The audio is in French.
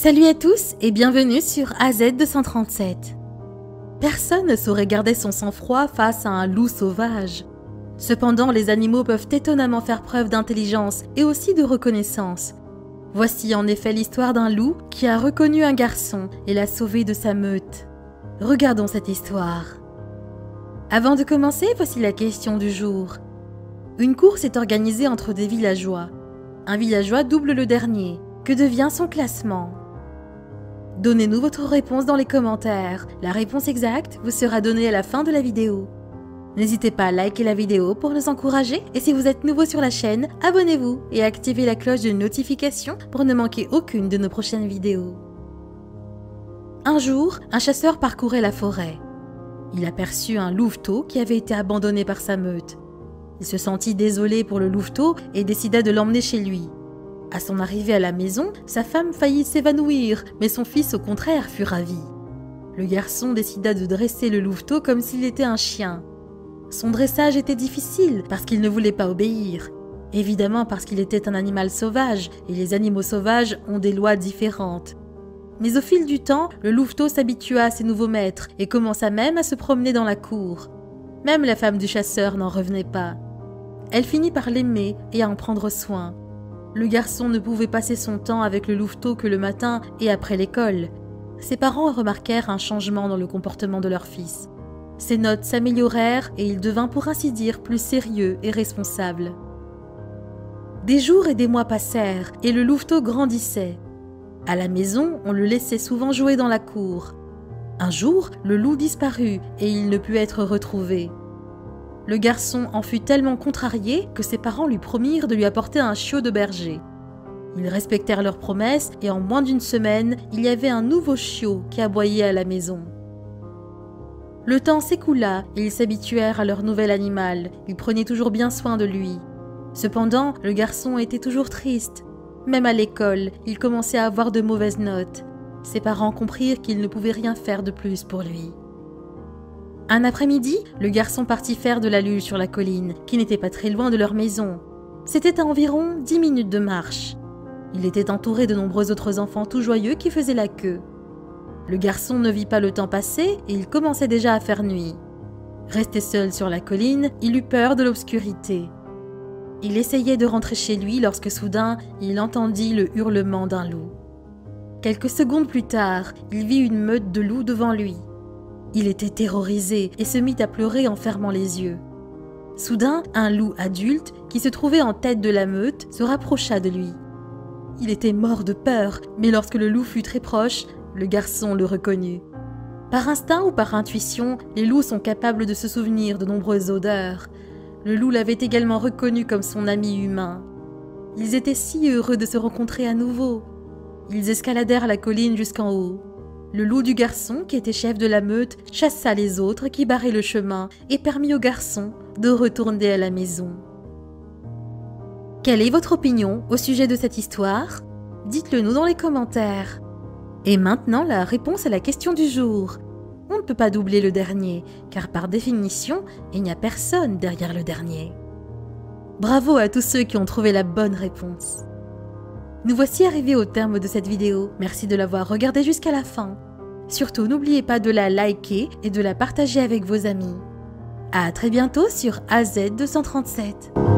Salut à tous et bienvenue sur AZ237. Personne ne saurait garder son sang-froid face à un loup sauvage. Cependant, les animaux peuvent étonnamment faire preuve d'intelligence et aussi de reconnaissance. Voici en effet l'histoire d'un loup qui a reconnu un garçon et l'a sauvé de sa meute. Regardons cette histoire. Avant de commencer, voici la question du jour. Une course est organisée entre des villageois. Un villageois double le dernier. Que devient son classement ? Donnez-nous votre réponse dans les commentaires. La réponse exacte vous sera donnée à la fin de la vidéo. N'hésitez pas à liker la vidéo pour nous encourager et si vous êtes nouveau sur la chaîne, abonnez-vous et activez la cloche de notification pour ne manquer aucune de nos prochaines vidéos. Un jour, un chasseur parcourait la forêt. Il aperçut un louveteau qui avait été abandonné par sa meute. Il se sentit désolé pour le louveteau et décida de l'emmener chez lui. À son arrivée à la maison, sa femme faillit s'évanouir, mais son fils au contraire fut ravi. Le garçon décida de dresser le louveteau comme s'il était un chien. Son dressage était difficile parce qu'il ne voulait pas obéir. Évidemment parce qu'il était un animal sauvage et les animaux sauvages ont des lois différentes. Mais au fil du temps, le louveteau s'habitua à ses nouveaux maîtres et commença même à se promener dans la cour. Même la femme du chasseur n'en revenait pas. Elle finit par l'aimer et à en prendre soin. Le garçon ne pouvait passer son temps avec le louveteau que le matin et après l'école. Ses parents remarquèrent un changement dans le comportement de leur fils. Ses notes s'améliorèrent et il devint pour ainsi dire plus sérieux et responsable. Des jours et des mois passèrent et le louveteau grandissait. À la maison, on le laissait souvent jouer dans la cour. Un jour, le loup disparut et il ne put être retrouvé. Le garçon en fut tellement contrarié que ses parents lui promirent de lui apporter un chiot de berger. Ils respectèrent leur promesse et en moins d'une semaine, il y avait un nouveau chiot qui aboyait à la maison. Le temps s'écoula et ils s'habituèrent à leur nouvel animal. Ils prenaient toujours bien soin de lui. Cependant, le garçon était toujours triste. Même à l'école, il commençait à avoir de mauvaises notes. Ses parents comprirent qu'ils ne pouvaient rien faire de plus pour lui. Un après-midi, le garçon partit faire de la luge sur la colline, qui n'était pas très loin de leur maison. C'était à environ 10 minutes de marche. Il était entouré de nombreux autres enfants tout joyeux qui faisaient la queue. Le garçon ne vit pas le temps passer et il commençait déjà à faire nuit. Resté seul sur la colline, il eut peur de l'obscurité. Il essayait de rentrer chez lui lorsque soudain, il entendit le hurlement d'un loup. Quelques secondes plus tard, il vit une meute de loups devant lui. Il était terrorisé et se mit à pleurer en fermant les yeux. Soudain, un loup adulte, qui se trouvait en tête de la meute, se rapprocha de lui. Il était mort de peur, mais lorsque le loup fut très proche, le garçon le reconnut. Par instinct ou par intuition, les loups sont capables de se souvenir de nombreuses odeurs. Le loup l'avait également reconnu comme son ami humain. Ils étaient si heureux de se rencontrer à nouveau. Ils escaladèrent la colline jusqu'en haut. Le loup du garçon, qui était chef de la meute, chassa les autres qui barraient le chemin et permit au garçon de retourner à la maison. Quelle est votre opinion au sujet de cette histoire ? Dites-le nous dans les commentaires. Et maintenant, la réponse à la question du jour. On ne peut pas doubler le dernier, car par définition, il n'y a personne derrière le dernier. Bravo à tous ceux qui ont trouvé la bonne réponse. Nous voici arrivés au terme de cette vidéo. Merci de l'avoir regardée jusqu'à la fin. Surtout, n'oubliez pas de la liker et de la partager avec vos amis. À très bientôt sur AZ237.